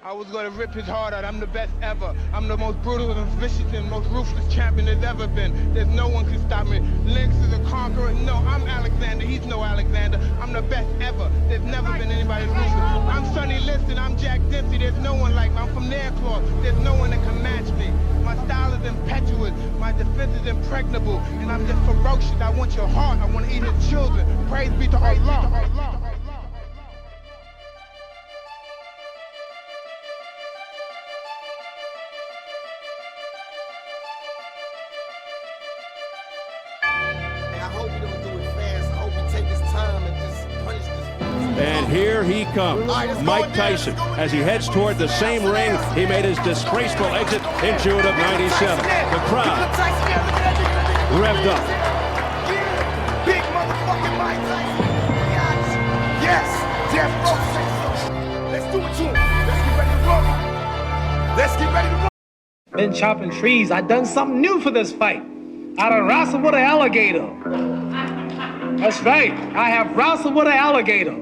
I was going to rip his heart out. I'm the best ever. I'm the most brutal and vicious and most ruthless champion there's ever been. There's no one can stop me. Lynx is a conqueror. No, I'm Alexander. He's no Alexander. I'm the best ever. There's never been anybody ruthless. I'm Sonny Liston. I'm Jack Dempsey. There's no one like me. I'm from Nairclaw. There's no one that can match me. My style is impetuous. My defense is impregnable. And I'm just ferocious. I want your heart. I want to eat your children. Praise be to Allah. And here he comes, Mike Tyson. As he heads toward the same ring, he made his disgraceful exit in June of '97. The crowd revved up. Big motherfucking Mike Tyson. Yes, Death Row says so. Let's do it to him. Let's get ready to roll. Let's get ready to roll. Been chopping trees. I done something new for this fight. I done wrestled with an alligator. That's right. I have wrestled with an alligator.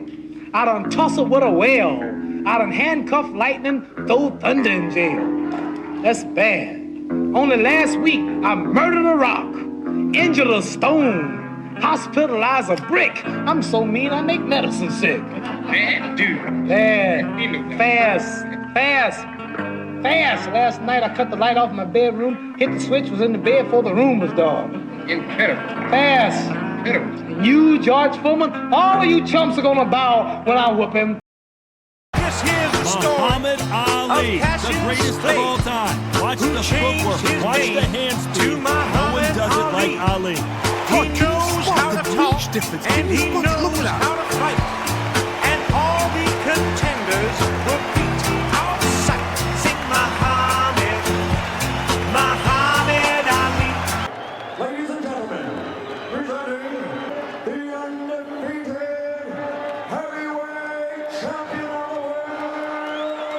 I done tussled with a whale. I done handcuffed lightning, throw thunder in jail. That's bad. Only last week, I murdered a rock, injured a stone, hospitalized a brick. I'm so mean, I make medicine sick. Bad dude. Bad. Fast. Last night, I cut the light off in my bedroom, hit the switch, was in the bed before the room was dark. Incredible. Fast. Incredible. You, George Foreman, all of you chumps are gonna bow when I whoop him. This here's the story Muhammad Ali, the greatest of all time. Watch the footwork, watch the hand speed. No one does it like Ali. He knows how to talk, and he knows how to fight. And all the contenders were beat out of sight. Sing Muhammad Ali. Ladies and gentlemen, presenting the undefeated heavyweight champion of the world,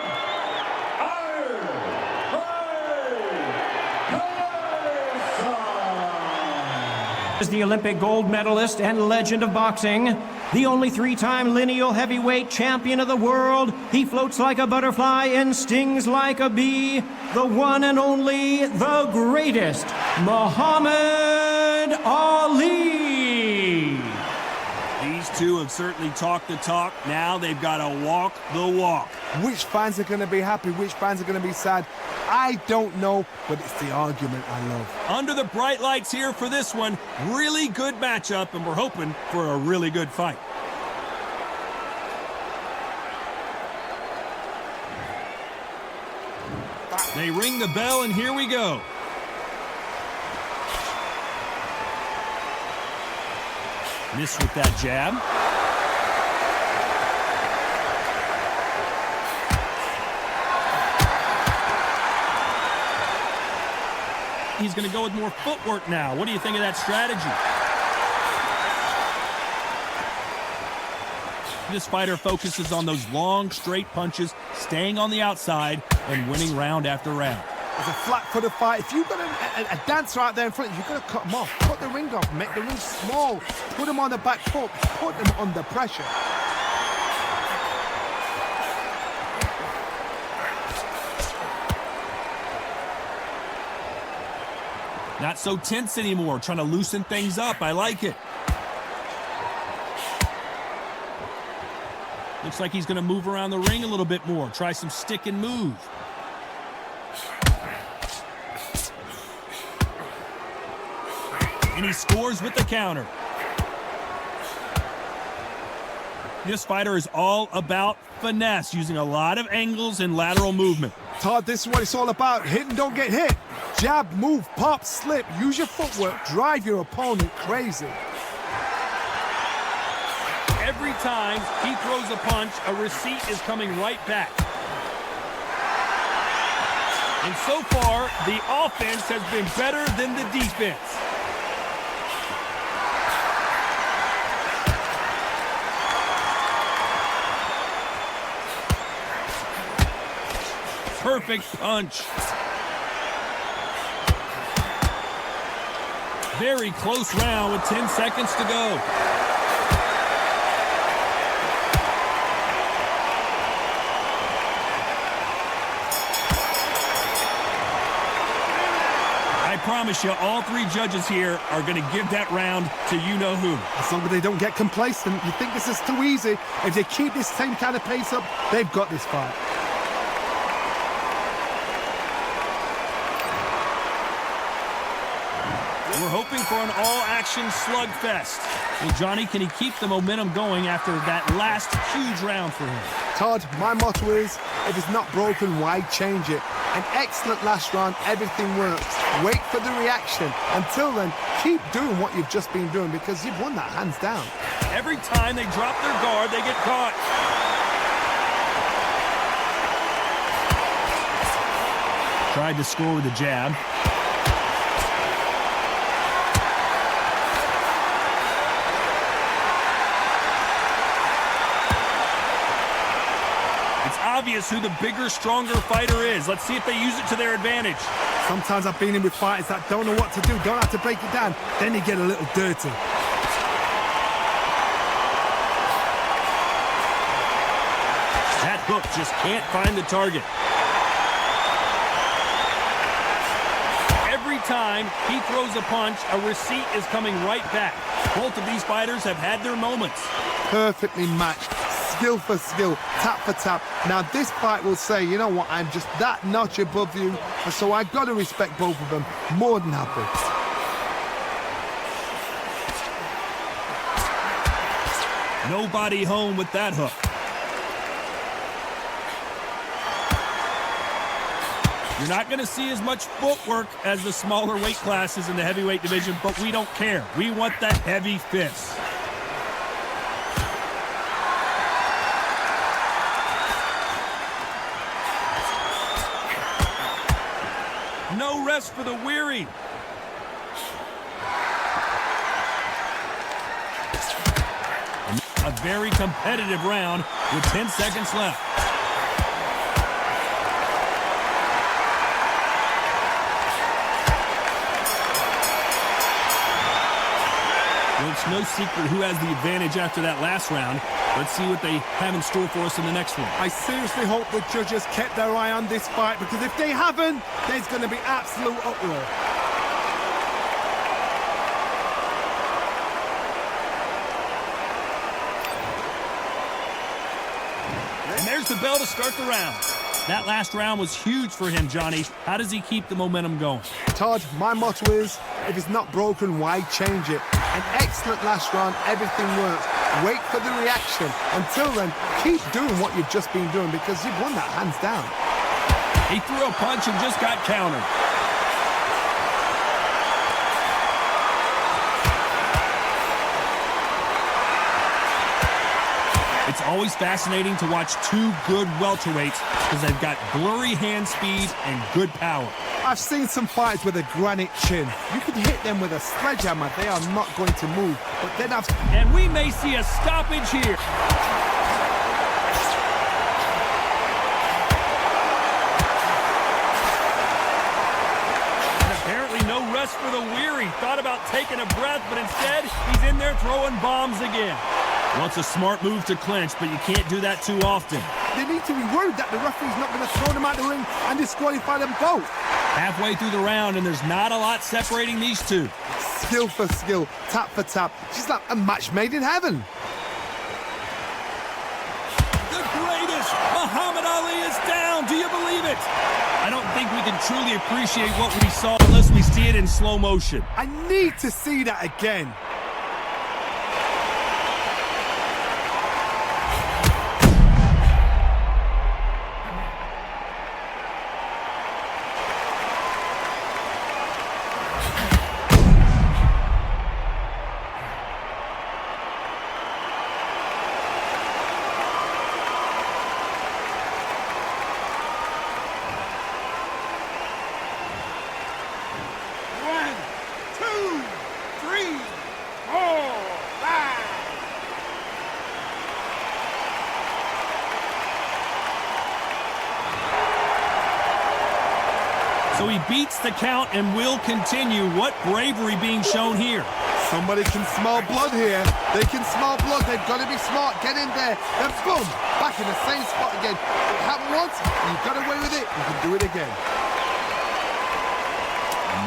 Tyson. Is the Olympic gold medalist and legend of boxing, the only three-time lineal heavyweight champion of the world. He floats like a butterfly and stings like a bee. The one and only, the greatest, Muhammad Ali. These two have certainly talked the talk. Now they've got to walk the walk. Which fans are going to be happy? Which fans are going to be sad? I don't know, but it's the argument I love. Under the bright lights here for this one. Really good matchup, and we're hoping for a really good fight. They ring the bell, and here we go. Missed with that jab. He's going to go with more footwork now. What do you think of that strategy? This fighter focuses on those long, straight punches, staying on the outside, and winning round after round. It's a flat-footed fight. If you've got a dancer out there in front, you've got to cut them off. Cut the ring off, make the ring small. Put them on the back foot, put them under pressure. Not so tense anymore, trying to loosen things up. I like it. Looks like he's going to move around the ring a little bit more. Try some stick and move. And he scores with the counter. This fighter is all about finesse, using a lot of angles and lateral movement. Todd, this is what it's all about. Hit and don't get hit. Jab, move, pop, slip. Use your footwork. Drive your opponent crazy. Every time he throws a punch, a receipt is coming right back. And so far, the offense has been better than the defense. Perfect punch. Very close round with 10 seconds to go. promise you, all three judges here are going to give that round to you-know-who. As long as they don't get complacent, you think this is too easy. If they keep this same kind of pace up, they've got this fight. We're hoping for an all-action slugfest. Well, Johnny, can he keep the momentum going after that last huge round for him? Todd, my motto is, if it's not broken, why change it? An excellent last round, everything works. Wait for the reaction. Until then, keep doing what you've just been doing because you've won that hands down. Every time they drop their guard, they get caught. Tried to score with a jab. Obvious who the bigger, stronger fighter is. Let's see if they use it to their advantage. Sometimes I've been in with fighters that don't know what to do, don't have to break it down, then they get a little dirty. That hook just can't find the target. Every time he throws a punch, a receipt is coming right back. Both of these fighters have had their moments. Perfectly matched. Skill for skill, tap for tap. Now this fight will say, you know what, I'm just that notch above you, and so I got to respect both of them. More than happy. Nobody home with that hook. You're not going to see as much footwork as the smaller weight classes in the heavyweight division, but we don't care. We want that heavy fist. No rest for the weary. A very competitive round with 10 seconds left. Well, it's no secret who has the advantage after that last round. Let's see what they have in store for us in the next one. I seriously hope the judges kept their eye on this fight, because if they haven't, there's going to be absolute uproar. And there's the bell to start the round. That last round was huge for him, Johnny. How does he keep the momentum going? Todd, my motto is, if it's not broken, why change it? An excellent last round, everything works. Wait for the reaction. Until then, keep doing what you've just been doing because you've won that hands down. He threw a punch and just got countered. It's always fascinating to watch two good welterweights because they've got blurry hand speed and good power. I've seen some fighters with a granite chin. You could hit them with a sledgehammer, they are not going to move. But then and we may see a stoppage here. And apparently no rest for the weary. Thought about taking a breath, but instead he's in there throwing bombs again. Well, it's a smart move to clinch, but you can't do that too often. They need to be worried that the referee's not going to throw them out the ring and disqualify them both. Halfway through the round, and there's not a lot separating these two. Skill for skill, tap for tap. She's like a match made in heaven. The greatest! Muhammad Ali is down! Do you believe it? I don't think we can truly appreciate what we saw unless we see it in slow motion. I need to see that again. So he beats the count and will continue. What bravery being shown here. Somebody can smell blood here. They can smell blood. They've got to be smart. Get in there. Then boom, back in the same spot again. It happened once. You got away with it. You can do it again.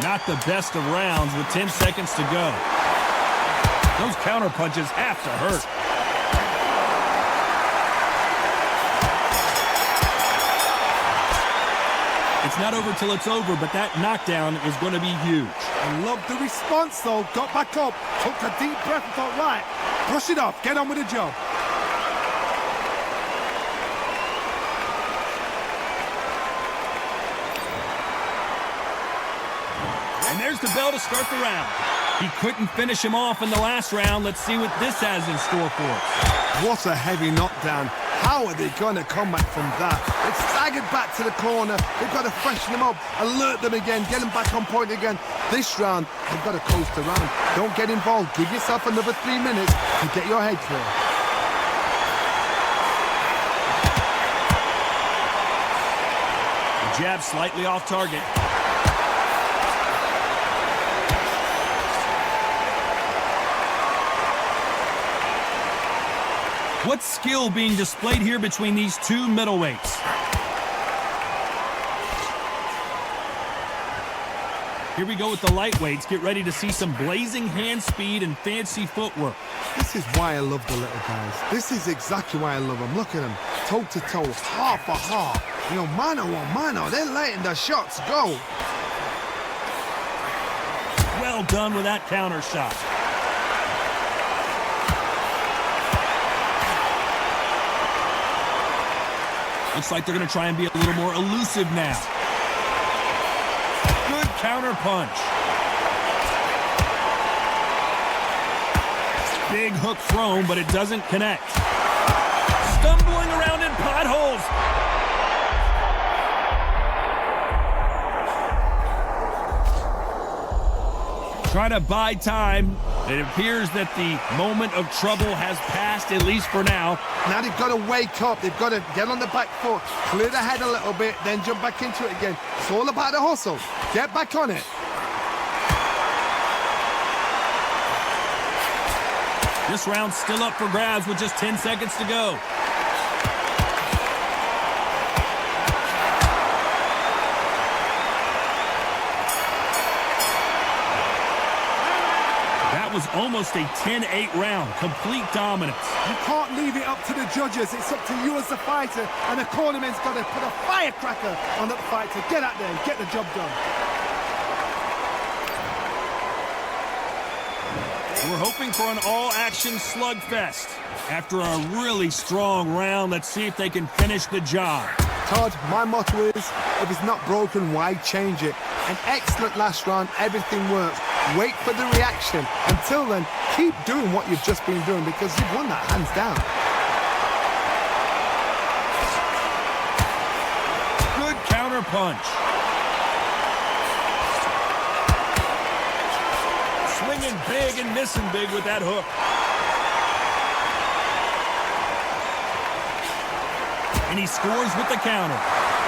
Not the best of rounds with 10 seconds to go. Those counter punches have to hurt. It's not over till it's over, but that knockdown is going to be huge. I love the response, though. Got back up, took a deep breath and thought, right, brush it off, get on with the job. And there's the bell to start the round. He couldn't finish him off in the last round. Let's see what this has in store for us. What a heavy knockdown. How are they going to come back from that? They've staggered back to the corner. They've got to freshen them up, alert them again, get them back on point again. This round, they've got to coast around. Don't get involved. Give yourself another 3 minutes to get your head clear. The jab slightly off target. What skill being displayed here between these two middleweights? Here we go with the lightweights. Get ready to see some blazing hand speed and fancy footwork. This is why I love the little guys. This is exactly why I love them. Look at them, toe to toe, heart for heart. You know, mano a mano, they're letting the shots go. Well done with that counter shot. Looks like they're going to try and be a little more elusive now. Good counter punch. Big hook thrown, but it doesn't connect. Stumbling around in potholes. Trying to buy time. It appears that the moment of trouble has passed, at least for now. Now they've got to wake up. They've got to get on the back foot, clear the head a little bit, then jump back into it again. It's all about the hustle. Get back on it. This round's still up for grabs with just 10 seconds to go. Was almost a 10-8 round. Complete dominance. You can't leave it up to the judges. It's up to you as the fighter, and the cornerman's got to put a firecracker on that fighter. Get out there and get the job done. We're hoping for an all-action slugfest. After a really strong round, let's see if they can finish the job. Todd, my motto is, if it's not broken, why change it? An excellent last round, everything works. Wait for the reaction. Until then, keep doing what you've just been doing because you've won that hands down. Good counter punch. Swinging big and missing big with that hook. And he scores with the counter.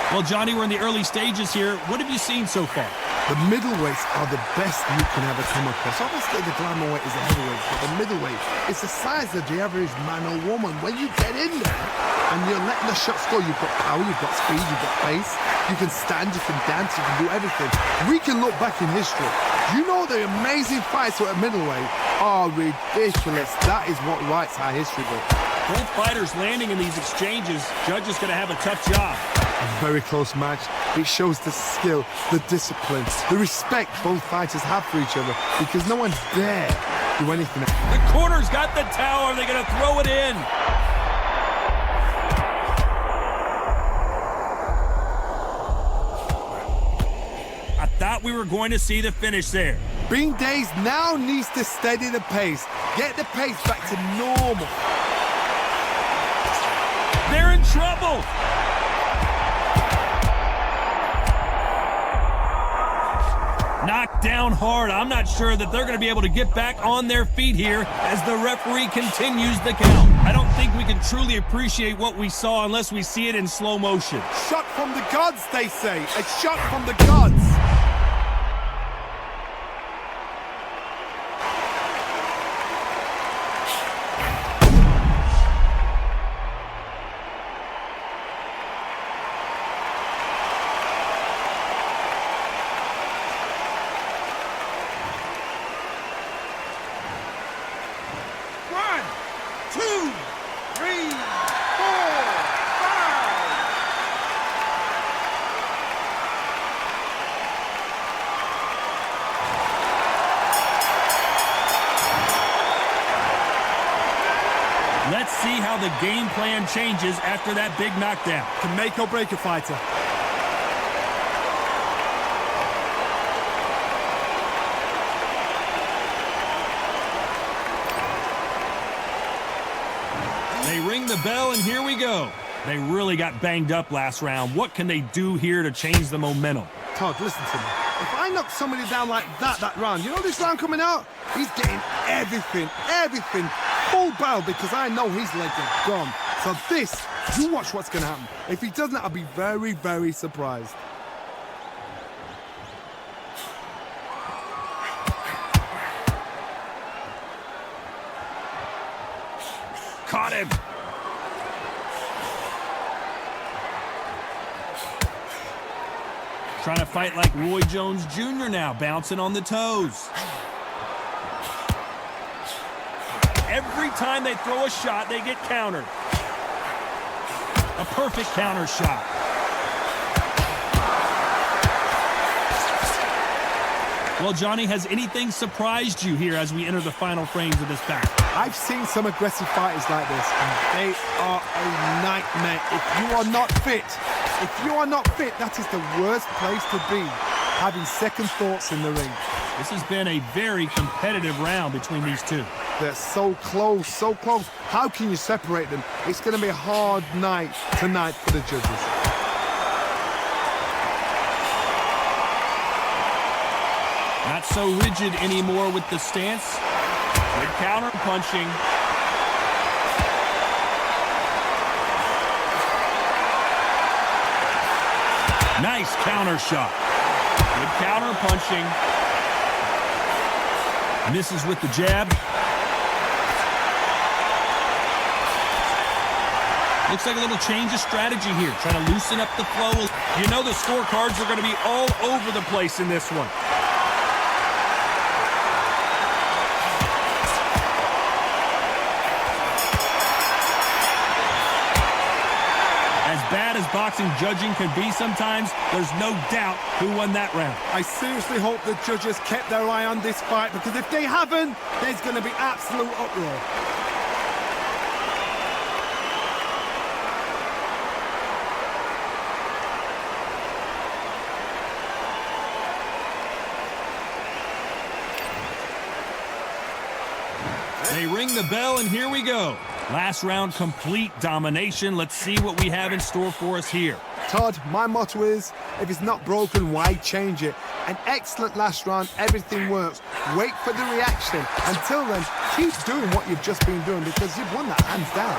Well, Johnny, we're in the early stages here. What have you seen so far? The middleweights are the best you can ever come across. Obviously, the glamour weight is the heavyweight, but the middleweight is the size of the average man or woman. When you get in there and you're letting the shots go, you've got power, you've got speed, you've got pace. You can stand, you can dance, you can do everything. We can look back in history. You know the amazing fights at middleweight are ridiculous. That is what writes our history book. Both fighters landing in these exchanges. Judge is going to have a tough job. A very close match. It shows the skill, the discipline, the respect both fighters have for each other because no one dare do anything. The corner's got the towel. Are they going to throw it in? I thought we were going to see the finish there. Bean Days now needs to steady the pace. Get the pace back to normal. They're in trouble. Knocked down hard. I'm not sure that they're going to be able to get back on their feet here as the referee continues the count. I don't think we can truly appreciate what we saw unless we see it in slow motion. Shot from the gods, they say. A shot from the gods. the game plan changes after that big knockdown. Can make or break a fighter. They ring the bell, and here we go. They really got banged up last round. What can they do here to change the momentum? Todd, listen to me. If I knock somebody down like that round, you know this round coming out? He's getting everything, full barrel, because I know his legs are gone. So this, you watch what's going to happen. If he doesn't, I'll be very, very surprised. Caught him. Trying to fight like Roy Jones Jr. now, bouncing on the toes. Every time they throw a shot, they get countered. A perfect counter shot. Well, Johnny, has anything surprised you here as we enter the final frames of this battle? I've seen some aggressive fighters like this, and they are a nightmare. If you are not fit, that is the worst place to be, having second thoughts in the ring. This has been a very competitive round between these two. They're so close, so close. How can you separate them? It's going to be a hard night tonight for the judges. Not so rigid anymore with the stance. Good counter punching. Nice counter shot. Good counter punching. Misses with the jab. Looks like a little change of strategy here, trying to loosen up the flow. You know the scorecards are going to be all over the place in this one. As bad as boxing judging can be sometimes, there's no doubt who won that round. I seriously hope the judges kept their eye on this fight, because if they haven't, there's going to be absolute uproar. They ring the bell, and here we go. Last round, complete domination. Let's see what we have in store for us here. Todd, my motto is, if it's not broken, why change it? An excellent last round, everything works. Wait for the reaction. Until then, keep doing what you've just been doing, because you've won that hands down.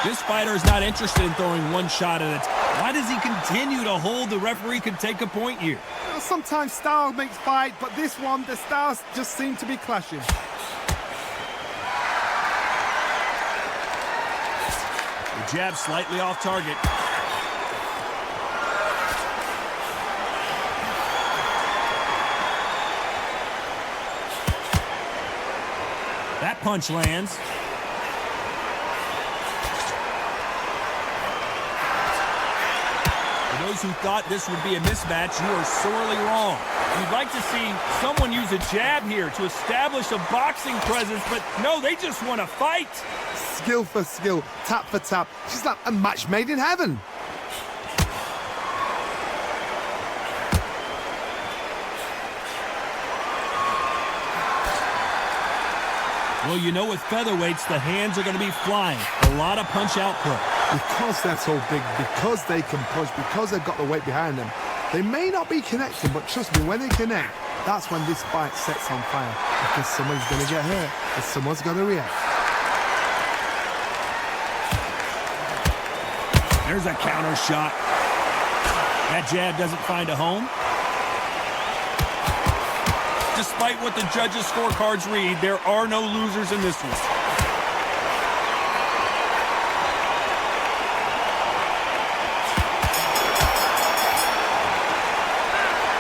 This fighter is not interested in throwing one shot at a time. Why does he continue to hold? The referee can take a point here. Well, sometimes style makes fight, but this one, the styles just seem to be clashing. The jab slightly off target. That punch lands. Those who thought this would be a mismatch, you are sorely wrong. You'd like to see someone use a jab here to establish a boxing presence, but no, they just want to fight. Skill for skill, tap for tap. She's like a match made in heaven. Well, you know with featherweights, the hands are going to be flying. A lot of punch output. Because they're so big, because they can punch, because they've got the weight behind them, they may not be connecting, but trust me, when they connect, that's when this fight sets on fire. Because someone's going to get hurt, and someone's going to react. There's a counter shot. That jab doesn't find a home. Despite what the judges' scorecards read, there are no losers in this one.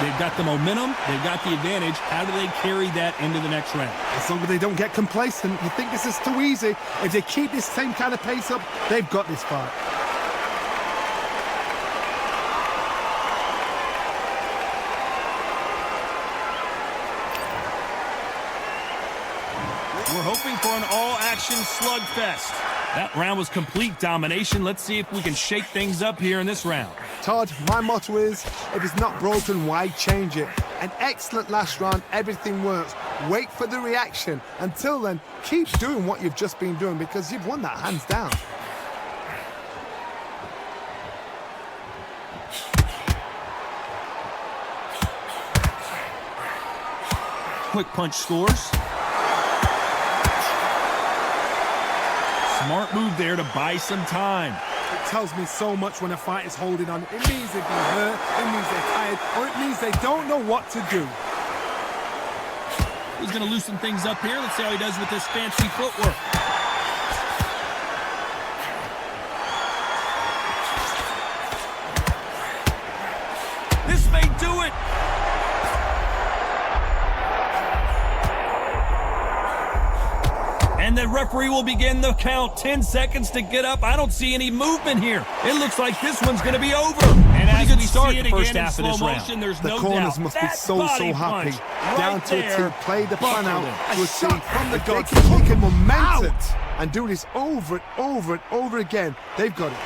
They've got the momentum, they've got the advantage. How do they carry that into the next round? As long as they don't get complacent, you think this is too easy. If they keep this same kind of pace up, they've got this fight. We're hoping for an all-action slugfest. That round was complete domination. Let's see if we can shake things up here in this round. Todd, my motto is, if it's not broken, why change it? An excellent last round, everything works. Wait for the reaction. Until then, keep doing what you've just been doing because you've won that hands down. Quick punch scores. Smart move there to buy some time. It tells me so much when a fight is holding on. It means they've been hurt, it means they're tired, or it means they don't know what to do. He's going to loosen things up here. Let's see how he does with this fancy footwork. This may do it. And the referee will begin the count. 10 seconds to get up. I don't see any movement here. It looks like this one's going to be over. And as we start the first half of this round, there's the no corners doubt. must be so happy. Down to a T, play the plan out to a T. from the If they can take a momentum and do this over and over and over again, they've got it.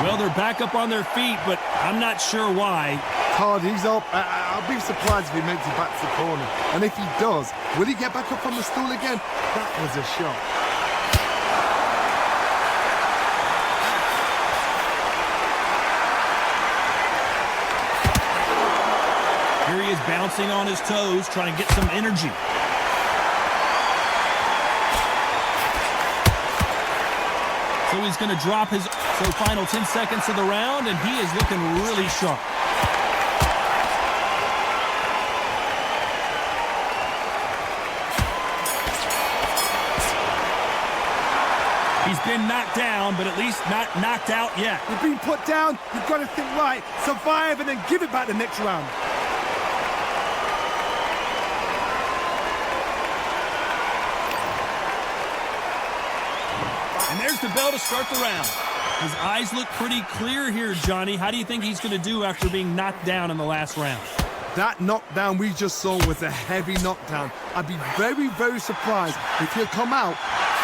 Well, they're back up on their feet, but I'm not sure why. Todd, he's up. I'll be surprised if he makes it back to the corner. And if he does, will he get back up on the stool again? That was a shot. Here he is bouncing on his toes, trying to get some energy. So he's going to drop his final 10 seconds of the round, and he is looking really sharp. He's been knocked down, but at least not knocked out yet. You've been put down, you've got to think right, survive, and then give it back the next round. And there's the bell to start the round. His eyes look pretty clear here, Johnny. How do you think he's going to do after being knocked down in the last round? That knockdown we just saw was a heavy knockdown. I'd be very, very surprised if he'll come out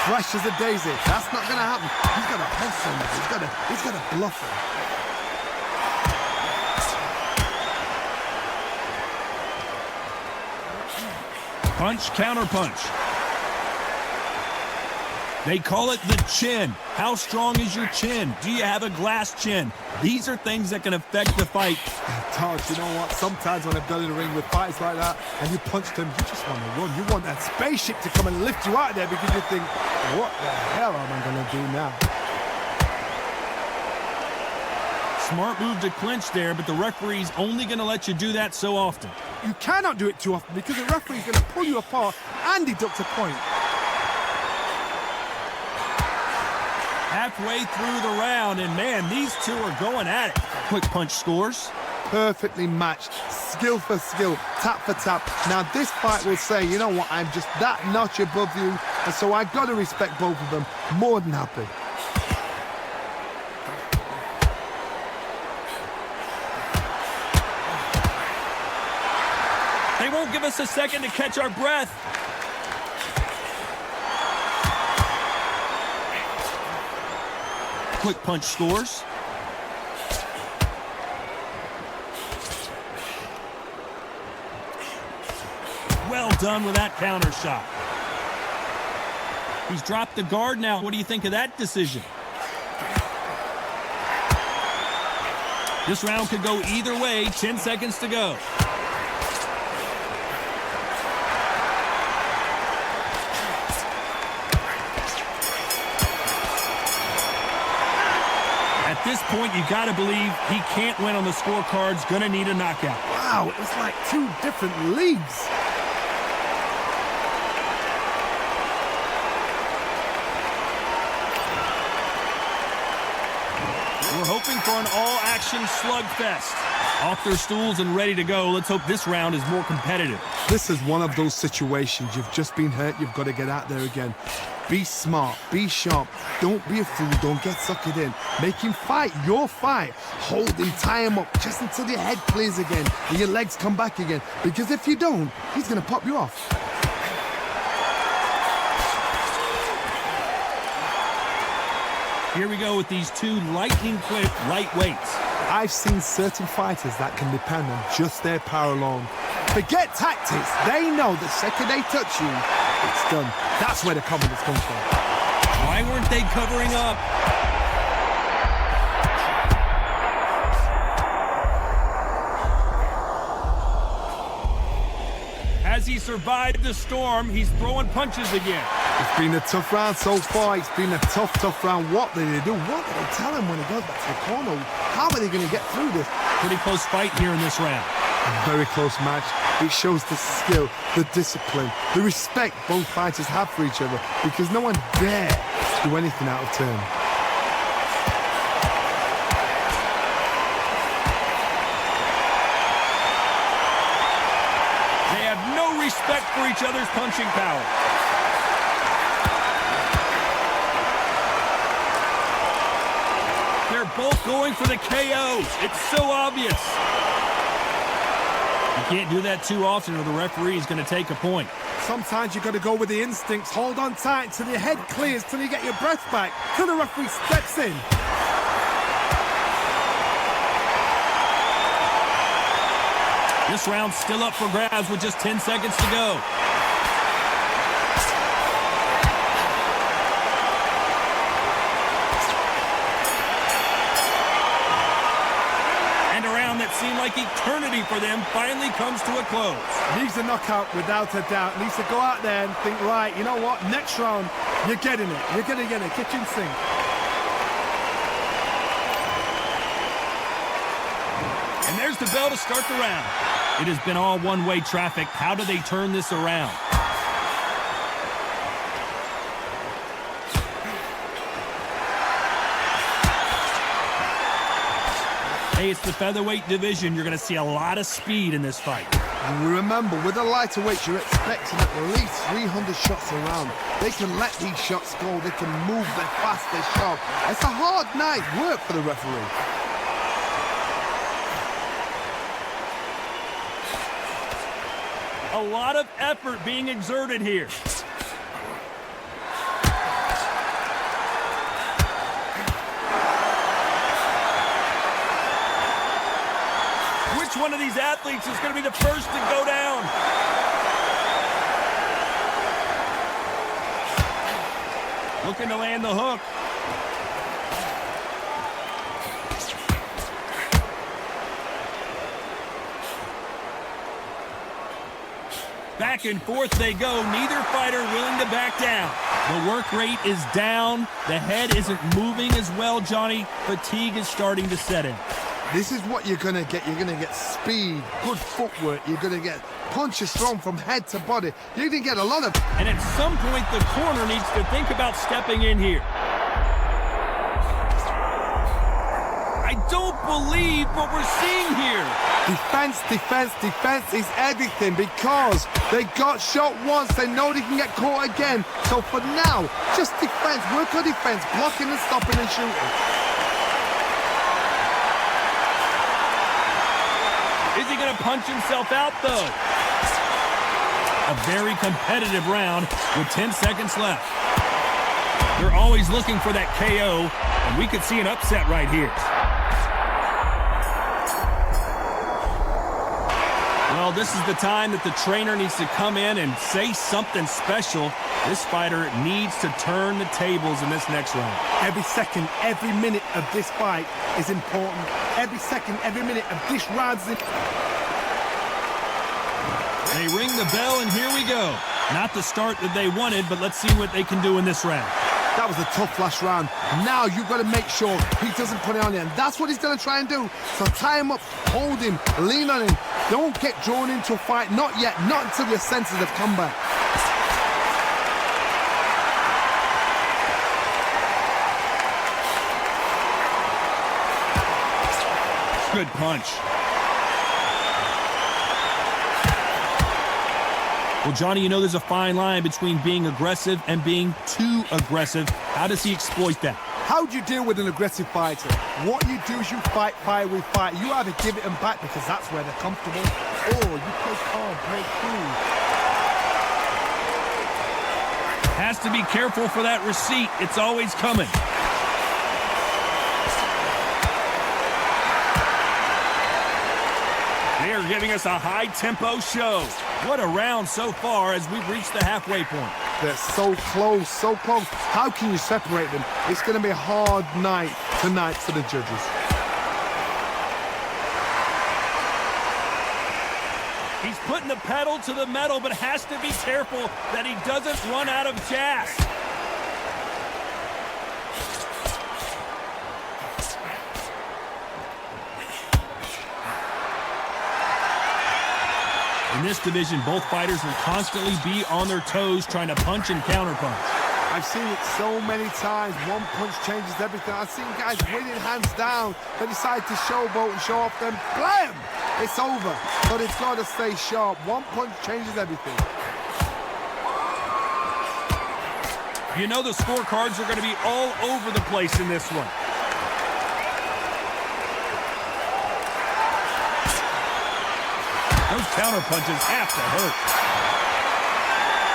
fresh as a daisy. That's not going to happen. He's got to hustle him. He's got to bluff him. Punch, counter punch. They call it the chin. How strong is your chin? Do you have a glass chin? These are things that can affect the fight. Todd, you know what? Sometimes when I've done in the ring with fights like that and you punched him, you just want to run. You want that spaceship to come and lift you out of there because you think, what the hell am I going to do now? Smart move to clinch there, but the referee's only going to let you do that so often. You cannot do it too often because the referee's going to pull you apart and deduct a point. Halfway through the round, and man, these two are going at it. Quick punch scores. Perfectly matched, skill for skill, tap for tap. Now this fight will say, you know what, I'm just that notch above you, and so I've got to respect both of them. More than happy. They won't give us a second to catch our breath. Quick punch scores. Well done with that counter shot. He's dropped the guard now. What do you think of that decision? This round could go either way. 10 seconds to go. At this point, you got to believe he can't win on the scorecards. Gonna need a knockout. Wow, it's like two different leagues. hoping for an all-action slugfest. Off their stools and ready to go. Let's hope this round is more competitive. This is one of those situations. You've just been hurt. You've got to get out there again. Be smart. Be sharp. Don't be a fool. Don't get suckered in. Make him fight your fight. Hold him, tie him up just until your head clears again and your legs come back again. Because if you don't, he's going to pop you off. Here we go with these two lightning-quick lightweights. I've seen certain fighters that can depend on just their power alone. Forget tactics. They know the second they touch you, it's done. That's where the confidence comes from. Why weren't they covering up? As he survived the storm, he's throwing punches again. It's been a tough round so far. It's been a tough round. What did they do? What did they tell him when he goes back to the corner? How are they going to get through this? Pretty close fight here in this round. A very close match. It shows the skill, the discipline, the respect both fighters have for each other because no one dare do anything out of turn. They have no respect for each other's punching power. They're both going for the KOs. It's so obvious. You can't do that too often or the referee is going to take a point. Sometimes you got to go with the instincts. Hold on tight till your head clears, till you get your breath back, till the referee steps in. This round's still up for grabs with just 10 seconds to go. And a round that seemed like eternity for them finally comes to a close. Needs a knockout without a doubt. Needs to go out there and think, right, you know what, next round, you're getting it. You're going to get it, kitchen sink. And there's the bell to start the round. It has been all one-way traffic. How do they turn this around? Hey, it's the featherweight division. You're going to see a lot of speed in this fight. Remember, with the lighter weights, you're expecting at least 300 shots around. They can let these shots go. They can move, they're fast, they're sharp. It's a hard night's work for the referee. A lot of effort being exerted here. Which one of these athletes is going to be the first to go down? Looking to land the hook. Back and forth they go. Neither fighter willing to back down. The work rate is down. The head isn't moving as well, Johnny. Fatigue is starting to set in. This is what you're going to get. You're going to get speed, good footwork. You're going to get punches thrown from head to body. You're going to get a lot of... And at some point, the corner needs to think about stepping in here. I don't believe what we're seeing here. Defense, defense, defense is everything because they got shot once. They know they can get caught again. So for now, just defense. Work on defense, blocking and stopping and shooting. Is he going to punch himself out, though? A very competitive round with 10 seconds left. They're always looking for that KO, and we could see an upset right here. Well, this is the time that the trainer needs to come in and say something special. This fighter needs to turn the tables in this next round. Every second, every minute of this fight is important. Every second, every minute of this round is important. They ring the bell, and here we go. Not the start that they wanted, but let's see what they can do in this round. That was a tough last round. Now you've got to make sure he doesn't put it on him. That's what he's going to try and do. So tie him up, hold him, lean on him. Don't get drawn into a fight. Not yet. Not until your senses have come back. Good punch. Well, Johnny, you know there's a fine line between being aggressive and being too aggressive. How does he exploit that? How do you deal with an aggressive fighter? What you do is you fight fire with fight. You either give it them back because that's where they're comfortable, or you play calm, play cool. Has to be careful for that receipt. It's always coming. They are giving us a high-tempo show. What a round so far as we've reached the halfway point. They're so close, so close. How can you separate them? It's going to be a hard night tonight for the judges. He's putting the pedal to the metal, but has to be careful that he doesn't run out of gas. In this division, both fighters will constantly be on their toes trying to punch and counterpunch. I've seen it so many times. One punch changes everything. I've seen guys winning hands down. They decide to showboat and show off, then blam! It's over. But it's got to stay sharp. One punch changes everything. You know the scorecards are going to be all over the place in this one. Those counter punches have to hurt.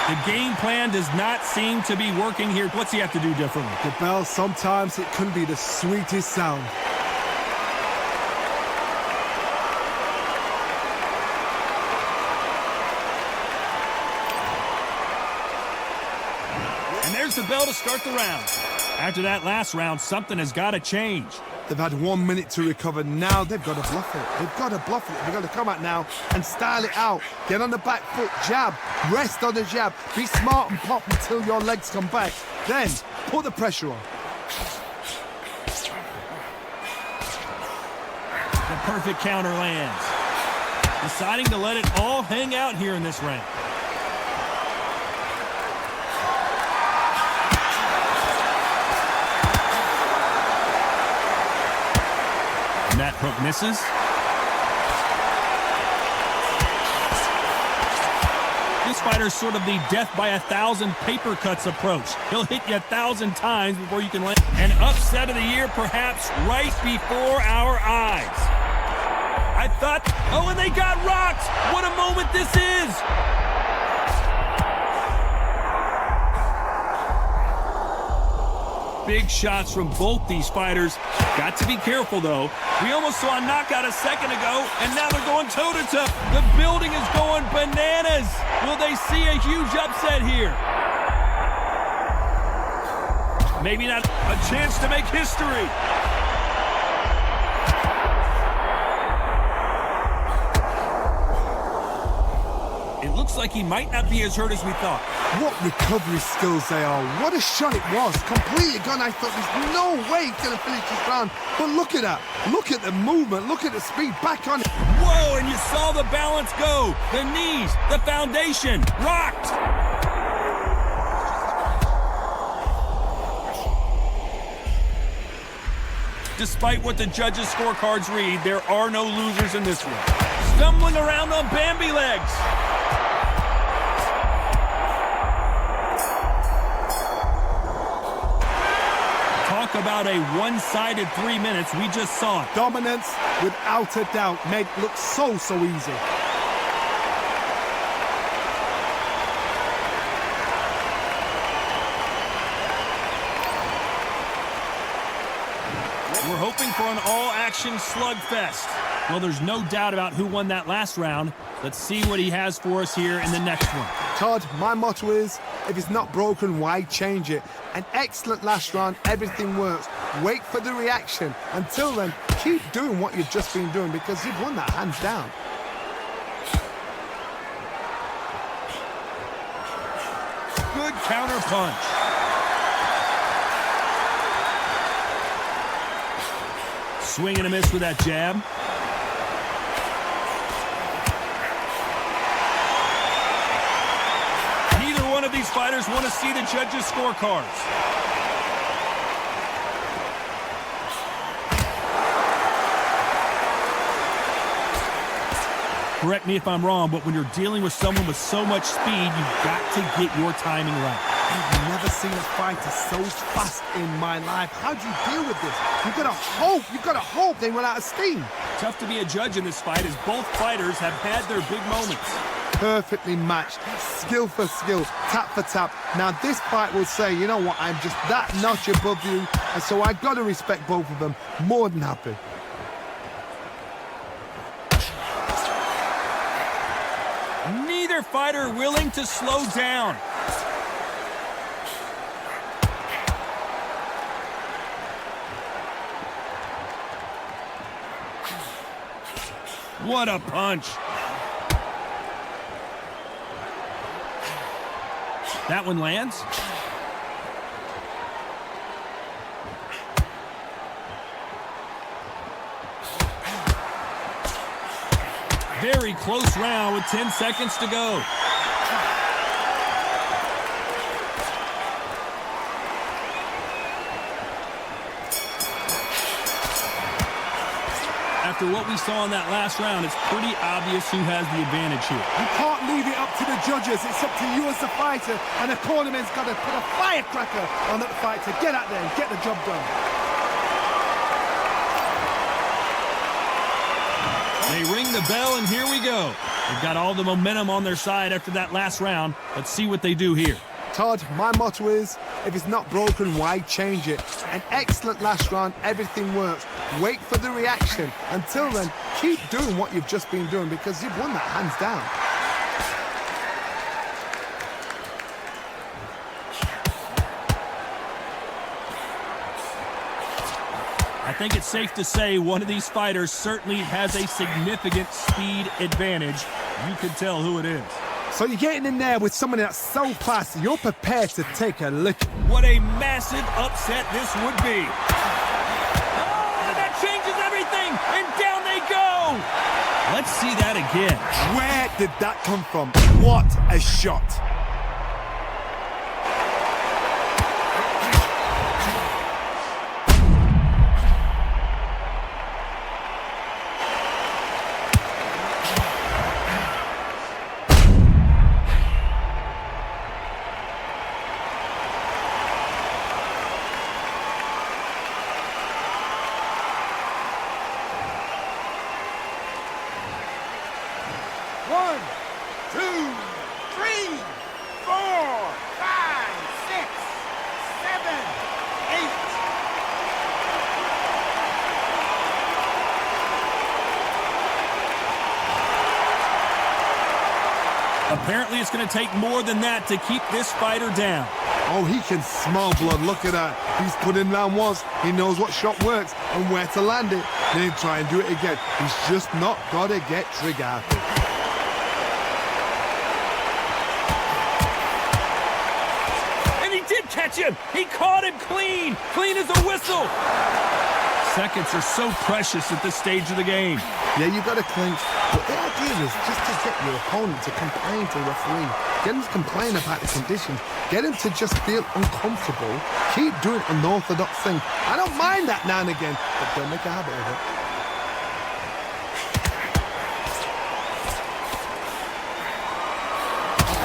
The game plan does not seem to be working here. What's he have to do differently? The bell, sometimes it can be the sweetest sound. And there's the bell to start the round. After that last round, something has got to change. They've had 1 minute to recover. Now they've got to bluff it. They've got to bluff it. They've got to come out now and style it out. Get on the back foot, jab, rest on the jab. Be smart and pop until your legs come back. Then put the pressure on. The perfect counter lands. Deciding to let it all hang out here in this round. And that hook misses. This fighter's sort of the death by 1,000 paper cuts approach. He'll hit you 1,000 times before you can land. An upset of the year, perhaps, right before our eyes. I thought, oh, and they got rocked. What a moment this is. Big shots from both these fighters. Got to be careful, though. We almost saw a knockout a second ago, and now they're going toe-to-toe. The building is going bananas. Will they see a huge upset here? Maybe not a chance to make history. It looks like he might not be as hurt as we thought. What recovery skills they are. What a shot it was. Completely gone. I thought there's no way he's going to finish this round. But look at that. Look at the movement. Look at the speed. Back on it. Whoa, and you saw the balance go. The knees, the foundation, rocked. Despite what the judges' scorecards read, there are no losers in this one. Stumbling around on Bambi legs. Talk about a one-sided 3 minutes. We just saw it. Dominance, without a doubt, made it look so easy. We're hoping for an all-action slugfest. Well, there's no doubt about who won that last round. Let's see what he has for us here in the next one. Todd, my motto is, if it's not broken, why change it? An excellent last round, everything works. Wait for the reaction. Until then, keep doing what you've just been doing because you've won that hands down. Good counter punch. Swing and a miss with that jab. Neither one of these fighters want to see the judges' scorecards. correct me if I'm wrong, but when you're dealing with someone with so much speed, you've got to get your timing right. I've never seen a fighter so fast in my life. How do you deal with this? You've got to hope they run out of steam. Tough to be a judge in this fight as both fighters have had their big moments. Perfectly matched, skill for skill, tap for tap. Now this fight will say, you know what, I'm just that notch above you, and so I got to respect both of them. More than happy. Neither fighter willing to slow down. What a punch. That one lands. Very close round with 10 seconds to go. After what we saw in that last round, it's pretty obvious who has the advantage here. You can't leave it up to the judges. It's up to you as the fighter, and the cornerman's got to put a firecracker on that fight to get out there and get the job done. They ring the bell, and here we go. They've got all the momentum on their side after that last round. Let's see what they do here. Todd, my motto is, if it's not broken, why change it? An excellent last round, everything works. Wait for the reaction. Until then, keep doing what you've just been doing because you've won that hands down. I think it's safe to say one of these fighters certainly has a significant speed advantage. You can tell who it is. So you're getting in there with someone that's so fast, you're prepared to take a lick. What a massive upset this would be. Oh, that changes everything, and down they go. Let's see that again. Where did that come from? What a shot. One, 2, 3, 4, 5, 6, 7, 8. Apparently it's going to take more than that to keep this fighter down. Oh, he can smell blood. Look at that. He's put in round once. He knows what shot works and where to land it. Then try and do it again. He's just not got to get trigger happy. Catch him! He caught him clean! Clean as a whistle! Seconds are so precious at this stage of the game. Yeah, you got to clinch. But the idea is just to get your opponent to complain to the referee. Get him to complain about the conditions. Get him to just feel uncomfortable. Keep doing unorthodox things. I don't mind that now and again, but don't make a habit of it.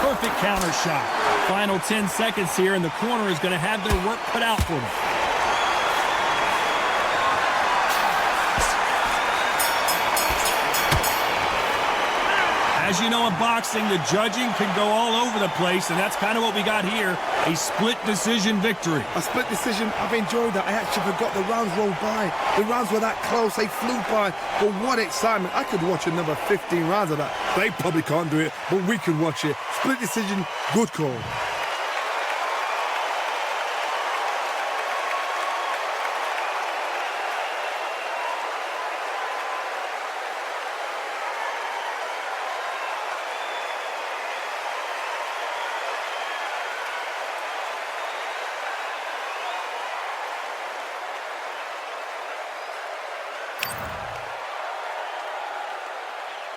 Perfect counter shot. Final 10 seconds here, and the corner is going to have their work cut out for them. As you know, in boxing, the judging can go all over the place, and that's kind of what we got here, a split decision victory. A split decision, I've enjoyed that. I actually forgot the rounds rolled by. The rounds were that close, they flew by. But what excitement. I could watch another 15 rounds of that. They probably can't do it, but we can watch it. Split decision, good call.